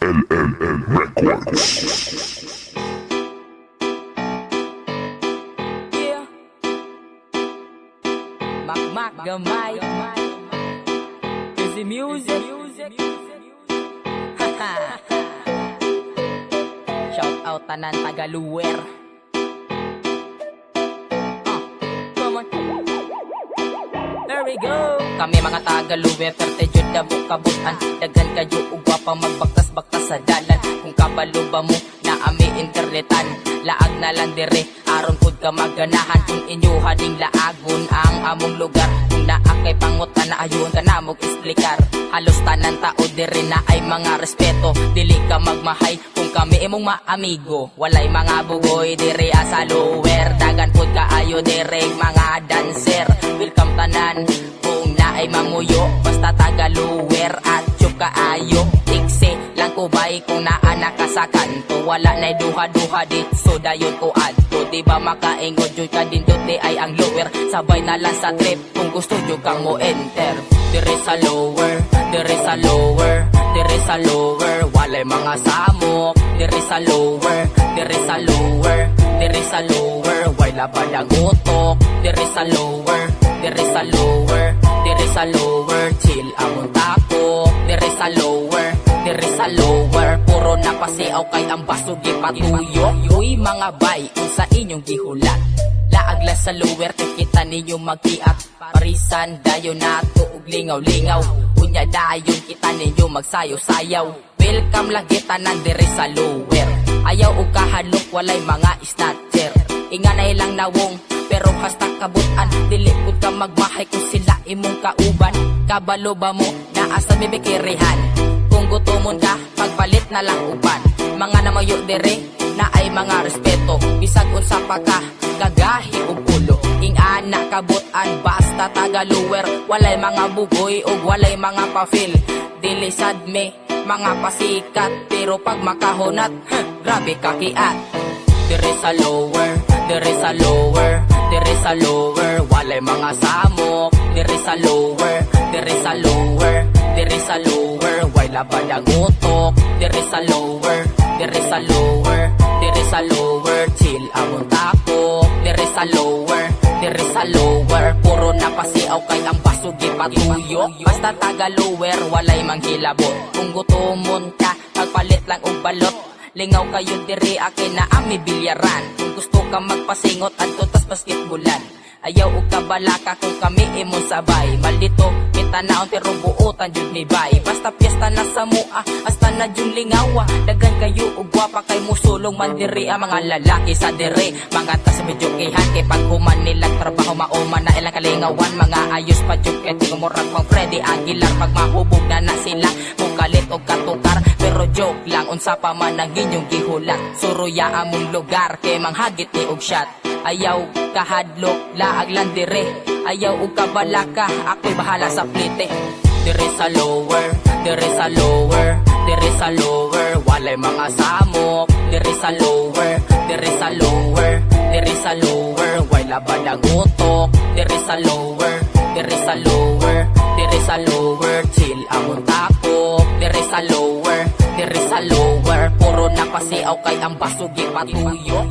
LLL Records. Yeah. Mac gamay. Easy music. Shout out tanan Tagaluwer. Come on. There we go. Kami mga Tagaluwer, perte jud na bukabutan. Dagan kayo ugwa pa magbaktas-baktas sa dalan. Kung kabalo ba mo na ami internetan, laag na lang dire, aron pud ka maganahan. Kung inyo hading laagon ang among lugar, kung naakay pangutan na ayon ka na mog explikar. Halos tanan tao dire na ay mga respeto, dili ka magmahay kung kami imong maamigo. Walay mga bugoy dire sa lower, dagan pud kaayo dire mga dancer. Welcome tanan kung naay mamuyo, basta Tagaluwer at chuk kaayo. Tikse lang ko bay kung naana ka sa kanto, wala na'y duha-duha dit so dayon ko adto. Diba makaingod jud ka din dote ay ang lower, sabay na lang sa trip kung gusto jud kang mo enter. Dire sa lower, dire sa lower, dire sa lower, walay mga samok. Dire sa lower, dire sa lower, dire sa lower, way labad ang utok. Dire sa lower, dire sa lower, dire sa lower, chill among tako. Dire sa lower, dire sa lower, puro napasiaw kay ang basugi patuyo. Uy mga bay, kung sa inyong gihulat, laagla sa lower, kita ninyo mag-iak. Parisan, dayo na tuog lingaw-lingaw, unya dayon kita ninyo magsayo-sayaw. Welcome lagi tanan dire sa lower, ayaw og kahalok, walay mga snatcher. Inganay lang nawong, pero hasta kabutan, dili pud ka magmahay kung sila imong kauban. Kabalo ba mo na asa bibikirihan, kung gutomon ka, pagpalit na lang uban. Mga namayo dire na ay mga respeto, bisag unsa pa ka gagahi og ulo. Ingana kabutan, basta Tagaluwer, walay mga bugoy og walay mga pa-feel. Dili sad me mga pasikat, pero pag makahunat, grabe kakiat. Dire sa lower, dire sa lower, dire sa lower, walay mga samok. Dire sa lower, dire sa lower, dire sa lower, way labad ang utok. Dire sa lower, dire sa lower, dire sa lower, chill among tako. Dire sa lower, dire sa lower, puro napasiaw kay ang basugi patuyo. Basta Tagaluwer, walay manghilabot. Kung gutomon ka, magpalit lang og balot. Lingaw kayo diri akin na ami bilyaran. Kung gusto ka magpasingot at tutas basketbolan, ayaw og kabalaka kung kami imong sabay. Maldito kita naon pero buotan jud ni bay. Basta piyesta na sa mua, hasta na jud lingawa. Dagan kayo og gwapa kay musulong man diri ang mga lalaki sa diri. Mga tas medyo kihan kay pag human nilang trabaho mauman na ilang kalingawan. Mga ayos pa jud kay tingumurag pang Freddy Aguilar. Pag mahubog na sila, mukalit og katukar. Pero joke lang, unsa pa man ang inyong gihulat. Suruya among lugar kay manghagit ni og shot. Ayaw kahadlok, laag lang dire, ayaw og kabalaka, ako'y bahala sa plite. Dire sa lower, dire sa lower, dire sa lower, walay mga samok. Dire sa lower, dire sa lower, dire sa lower, way labad ang utok. Dire sa lower, dire sa lower, dire sa lower, chill among tako. Dire sa lower, dire sa lower, puro napasiaw kay ang basugi patuyo.